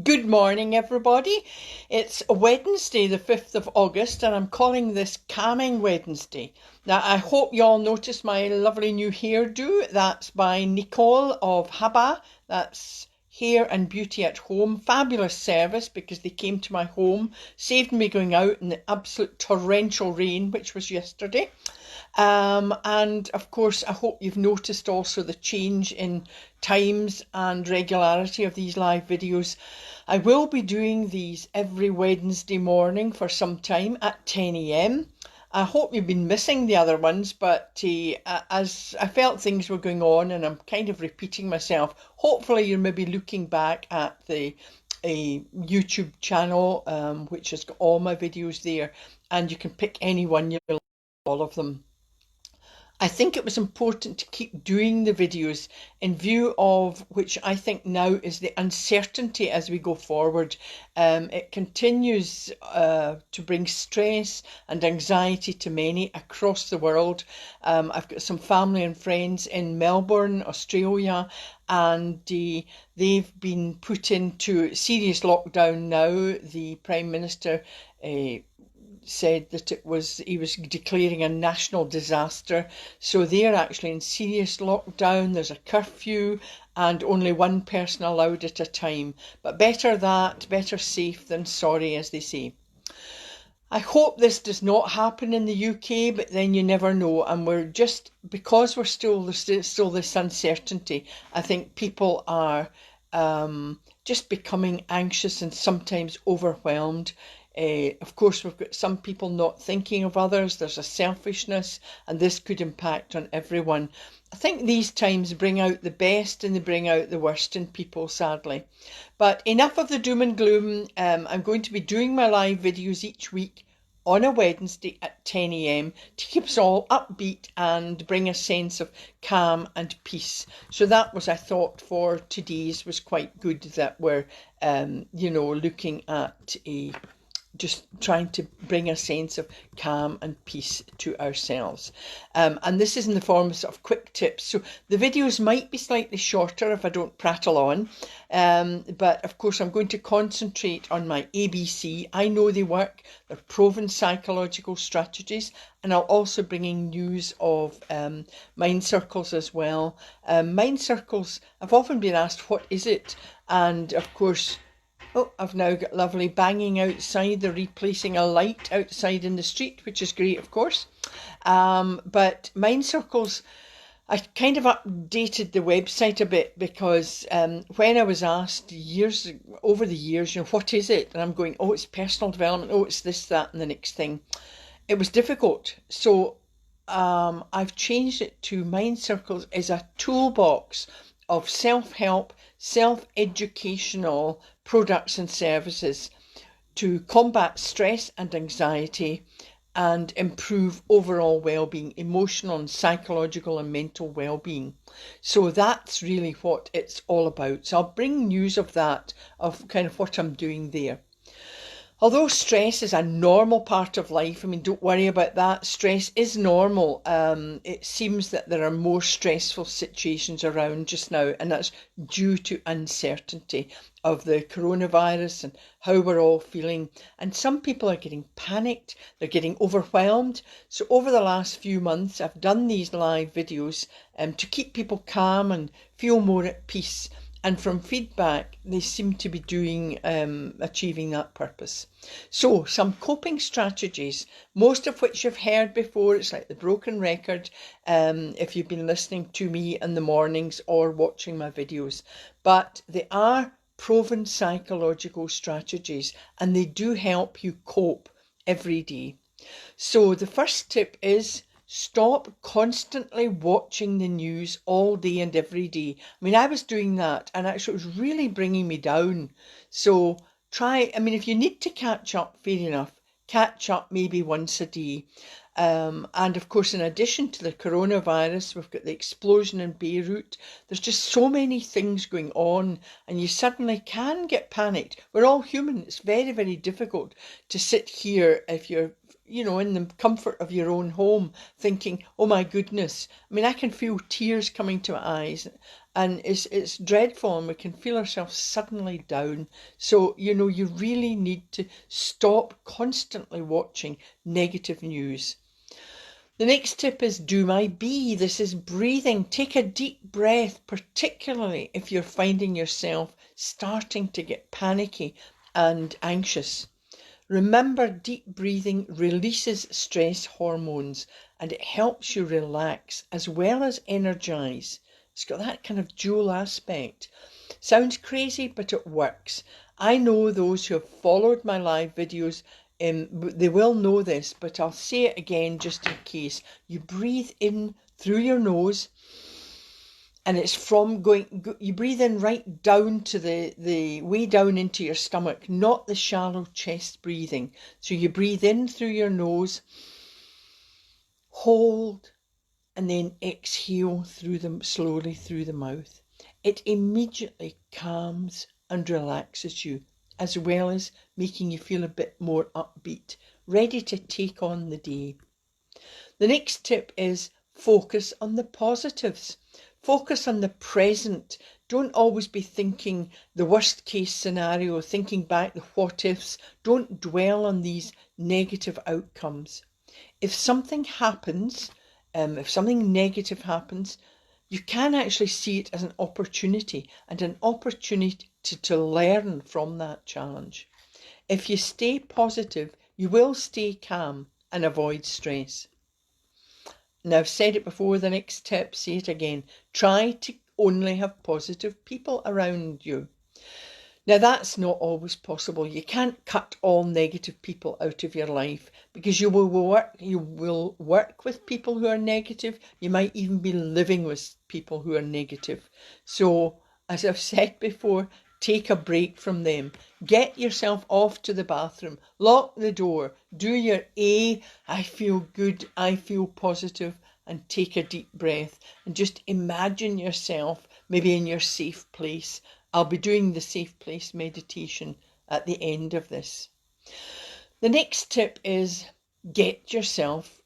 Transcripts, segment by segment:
Good morning, everybody. It's Wednesday, the 5th of August, and I'm calling this Calming Wednesday. Now, I hope you all noticed my lovely new hairdo. That's by Nicole of Haba. That's Hair and Beauty at Home. Fabulous service because they came to my home, saved me going out in the absolute torrential rain, which was yesterday. And of course, I hope you've noticed also the change in times and regularity of these live videos. I will be doing these every Wednesday morning for some time at 10 a.m. I hope you've been missing the other ones, but as I felt things were going on and I'm kind of repeating myself, hopefully you're maybe looking back at the a YouTube channel, which has got all my videos there, and you can pick any one you like, all of them. I think it was important to keep doing the videos in view of which I think now is the uncertainty as we go forward. It continues to bring stress and anxiety to many across the world. I've got some family and friends in Melbourne, Australia, and they've been put into serious lockdown now. The Prime Minister said that he was declaring a national disaster. So they're actually in serious lockdown. There's a curfew and only one person allowed at a time. But better that, better safe than sorry, as they say. I hope this does not happen in the UK, but then you never know. And we're just, because we're still this uncertainty, I think people are just becoming anxious and sometimes overwhelmed. Of course, we've got some people not thinking of others. There's a selfishness, and this could impact on everyone. I think these times bring out the best and they bring out the worst in people, sadly. But enough of the doom and gloom. I'm going to be doing my live videos each week on a Wednesday at 10 a.m. to keep us all upbeat and bring a sense of calm and peace. So that was, I thought, for today's was quite good that we're, looking at just trying to bring a sense of calm and peace to ourselves. And this is in the form of sort of quick tips. So the videos might be slightly shorter if I don't prattle on. But of course, I'm going to concentrate on my ABC. I know they work. They're proven psychological strategies. And I'll also bring in news of mind circles as well. Mind circles, I've often been asked, what is it? And of course, oh, I've now got lovely banging outside. They're replacing a light outside in the street, which is great, of course. But Mind Circles, I kind of updated the website a bit because when I was asked over the years, what is it? And I'm going, oh, it's personal development. Oh, it's this, that, and the next thing. It was difficult. So I've changed it to Mind Circles as a toolbox of self-help, self-educational products and services to combat stress and anxiety and improve overall well-being, emotional and psychological and mental well-being. So that's really what it's all about. So I'll bring news of that, of kind of what I'm doing there. Although stress is a normal part of life, I mean, don't worry about that. Stress is normal. It seems that there are more stressful situations around just now, and that's due to uncertainty of the coronavirus and how we're all feeling. And some people are getting panicked, they're getting overwhelmed. So over the last few months, I've done these live videos to keep people calm and feel more at peace. And from feedback, they seem to be achieving that purpose. So some coping strategies, most of which you've heard before. It's like the broken record if you've been listening to me in the mornings or watching my videos. But they are proven psychological strategies and they do help you cope every day. So the first tip is stop constantly watching the news all day and every day. I mean, I was doing that and actually it was really bringing me down. So if you need to catch up, fair enough, catch up maybe once a day. And of course, in addition to the coronavirus, we've got the explosion in Beirut. There's just so many things going on and you suddenly can get panicked. We're all human. It's very, very difficult to sit here if you're in the comfort of your own home, thinking, oh my goodness. I mean, I can feel tears coming to my eyes, and it's dreadful, and we can feel ourselves suddenly down. So, you really need to stop constantly watching negative news. The next tip is do my B. This is breathing. Take a deep breath, particularly if you're finding yourself starting to get panicky and anxious. Remember, deep breathing releases stress hormones and it helps you relax as well as energize. It's got that kind of dual aspect. Sounds crazy, but it works. I know those who have followed my live videos, they will know this, but I'll say it again just in case. You breathe in through your nose, and it's you breathe in right down to the way down into your stomach, not the shallow chest breathing. So you breathe in through your nose, hold, and then exhale slowly through the mouth. It immediately calms and relaxes you, as well as making you feel a bit more upbeat, ready to take on the day. The next tip is focus on the positives. Focus on the present. Don't always be thinking the worst case scenario, thinking back the what ifs. Don't dwell on these negative outcomes. If something happens, if something negative happens, you can actually see it as an opportunity, and an opportunity to learn from that challenge. If you stay positive, you will stay calm and avoid stress. Now, I've said it before, the next tip, say it again. Try to only have positive people around you. Now, that's not always possible. You can't cut all negative people out of your life, because you will work with people who are negative. You might even be living with people who are negative. So, as I've said before, take a break from them. Get yourself off to the bathroom. Lock the door. Do your I feel good, I feel positive, and take a deep breath. And just imagine yourself maybe in your safe place. I'll be doing the safe place meditation at the end of this. The next tip is get yourself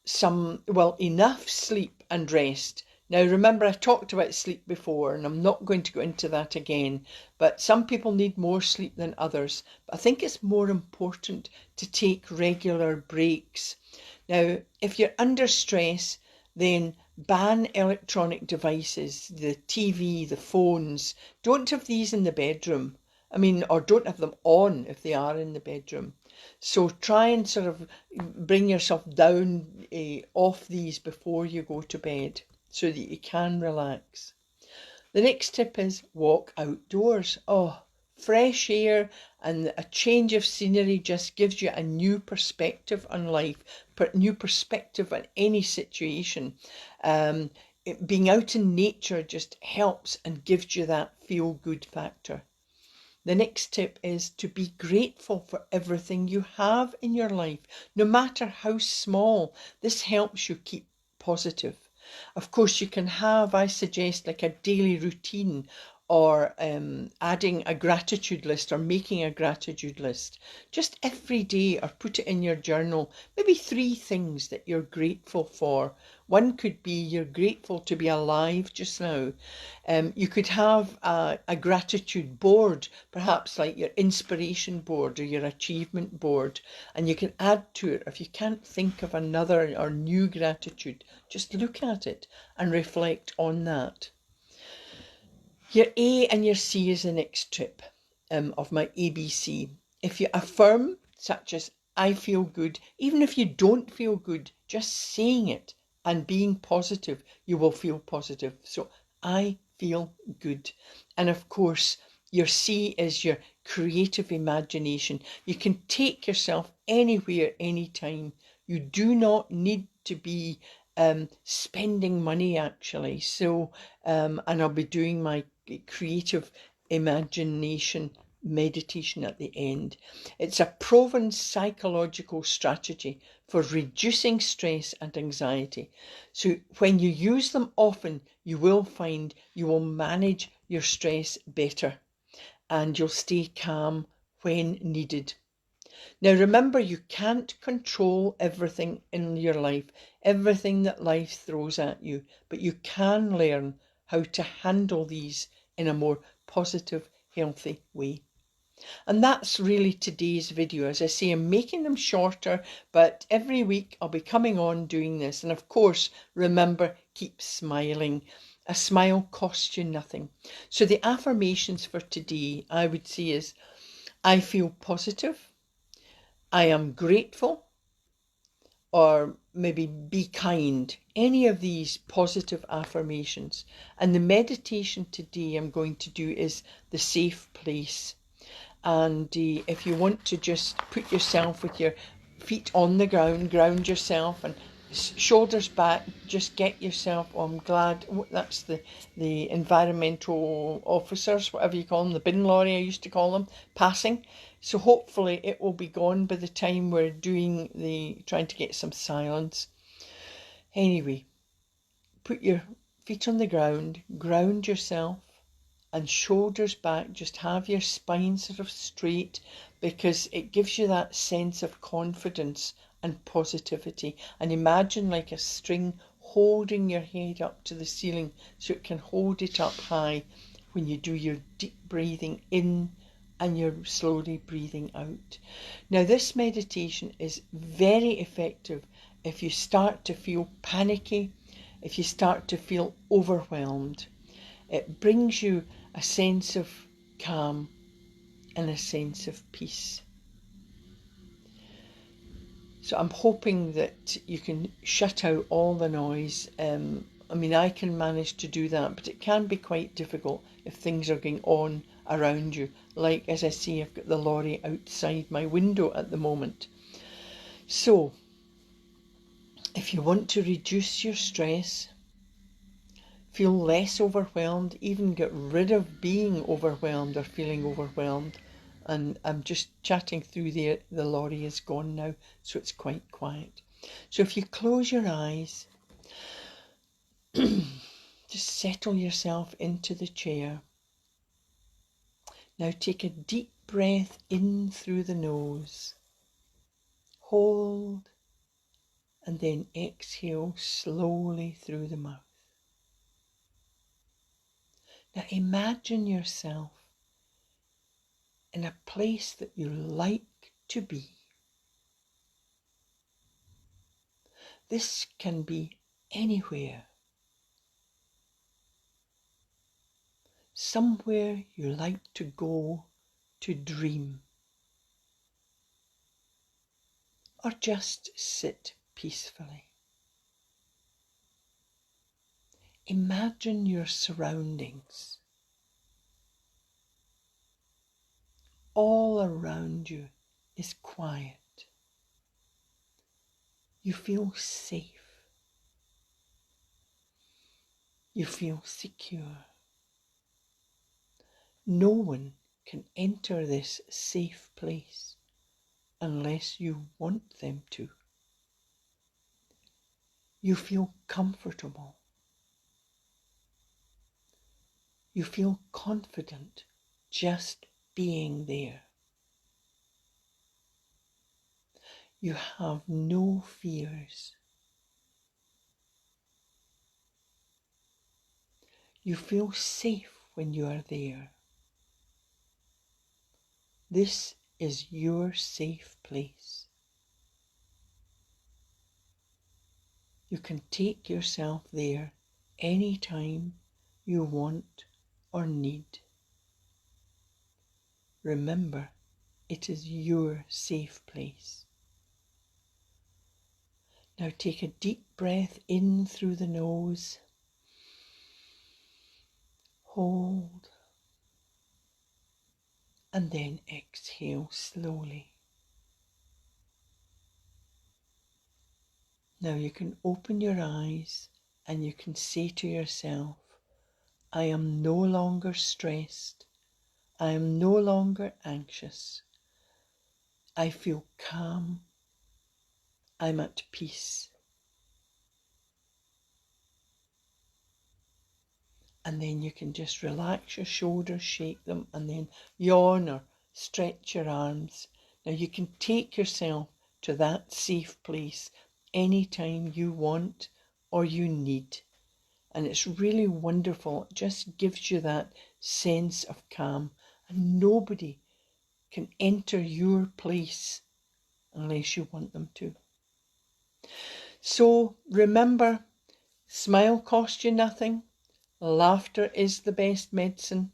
enough sleep and rest. Now, remember, I talked about sleep before, and I'm not going to go into that again, but some people need more sleep than others. But I think it's more important to take regular breaks. Now, if you're under stress, then ban electronic devices, the TV, the phones. Don't have these in the bedroom. Or don't have them on if they are in the bedroom. So try and sort of bring yourself down off these before you go to bed, so that you can relax. The next tip is walk outdoors. Fresh air and a change of scenery just gives you a new perspective on life, new perspective on any situation. Being out in nature just helps and gives you that feel-good factor. The next tip is to be grateful for everything you have in your life, no matter how small. This helps you keep positive. Of course, you can have, I suggest, like a daily routine, or adding a gratitude list or making a gratitude list just every day, or put it in your journal. Maybe 3 things that you're grateful for. One could be you're grateful to be alive just now. You could have a gratitude board, perhaps like your inspiration board or your achievement board, and you can add to it. If you can't think of another or new gratitude, just look at it and reflect on that. Your A and your C is the next tip of my ABC. If you affirm, such as I feel good, even if you don't feel good, just saying it and being positive, you will feel positive. So I feel good. And of course, your C is your creative imagination. You can take yourself anywhere, anytime. You do not need to be spending money, actually. So, and I'll be doing my creative imagination meditation at the end. It's a proven psychological strategy for reducing stress and anxiety. So when you use them often, you will find you will manage your stress better, and you'll stay calm when needed. Now remember, you can't control everything in your life, everything that life throws at you, but you can learn how to handle these in a more positive, healthy way. And that's really today's video. As I say, I'm making them shorter, but every week I'll be coming on doing this. And of course, remember, keep smiling. A smile costs you nothing. So the affirmations for today, I would say, is I feel positive, I am grateful, or maybe be kind. Any of these positive affirmations. And the meditation today I'm going to do is the safe place. And if you want to just put yourself with your feet on the ground, ground yourself, and shoulders back, just get yourself, oh, I'm glad, that's the environmental officers, whatever you call them, the bin lorry I used to call them, passing. So hopefully it will be gone by the time we're trying to get some silence. Anyway, put your feet on the ground, ground yourself, and shoulders back. Just have your spine sort of straight, because it gives you that sense of confidence and positivity. And imagine like a string holding your head up to the ceiling so it can hold it up high when you do your deep breathing in and you're slowly breathing out. Now this meditation is very effective if you start to feel panicky, if you start to feel overwhelmed. It brings you a sense of calm and a sense of peace. So I'm hoping that you can shut out all the noise. I mean, I can manage to do that, but it can be quite difficult if things are going on around you. Like, as I say, I've got the lorry outside my window at the moment. So, if you want to reduce your stress, feel less overwhelmed, even get rid of being overwhelmed or feeling overwhelmed. And I'm just chatting through there. The lorry is gone now, so it's quite quiet. So if you close your eyes, just settle yourself into the chair. Now take a deep breath in through the nose. Hold, and then exhale slowly through the mouth. Now imagine yourself in a place that you like to be. This can be anywhere. Somewhere you like to go to dream. Or just sit peacefully. Imagine your surroundings. All around you is quiet. You feel safe. You feel secure. No one can enter this safe place unless you want them to. You feel comfortable. You feel confident just being there. You have no fears. You feel safe when you are there. This is your safe place. You can take yourself there anytime you want or need. Remember, it is your safe place. Now take a deep breath in through the nose. Hold. And then exhale slowly. Now you can open your eyes and you can say to yourself, I am no longer stressed. I am no longer anxious. I feel calm. I'm at peace. And then you can just relax your shoulders, shake them, and then yawn or stretch your arms Now you can take yourself to that safe place anytime you want or you need. And it's really wonderful. It just gives you that sense of calm. And nobody can enter your place unless you want them to. So remember, smile costs you nothing, laughter is the best medicine,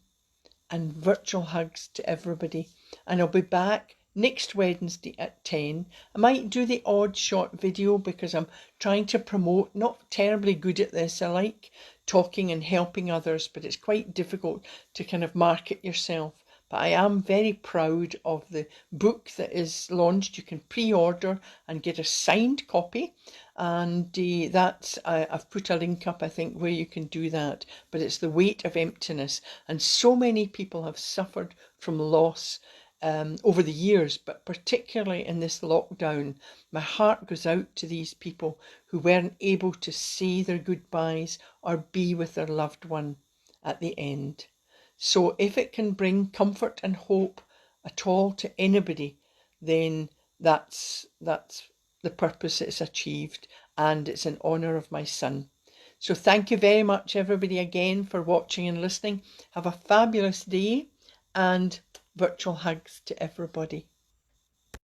and virtual hugs to everybody. And I'll be back next Wednesday at 10. I might do the odd short video because I'm trying to promote, not terribly good at this. I like talking and helping others, but it's quite difficult to kind of market yourself. But I am very proud of the book that is launched. You can pre-order and get a signed copy. And I've put a link up, I think, where you can do that. But it's The Weight of Emptiness. And so many people have suffered from loss over the years, but particularly in this lockdown. My heart goes out to these people who weren't able to say their goodbyes or be with their loved one at the end. So if it can bring comfort and hope at all to anybody, then that's the purpose it's achieved, and it's in honour of my son. So thank you very much, everybody, again for watching and listening. Have a fabulous day, and virtual hugs to everybody.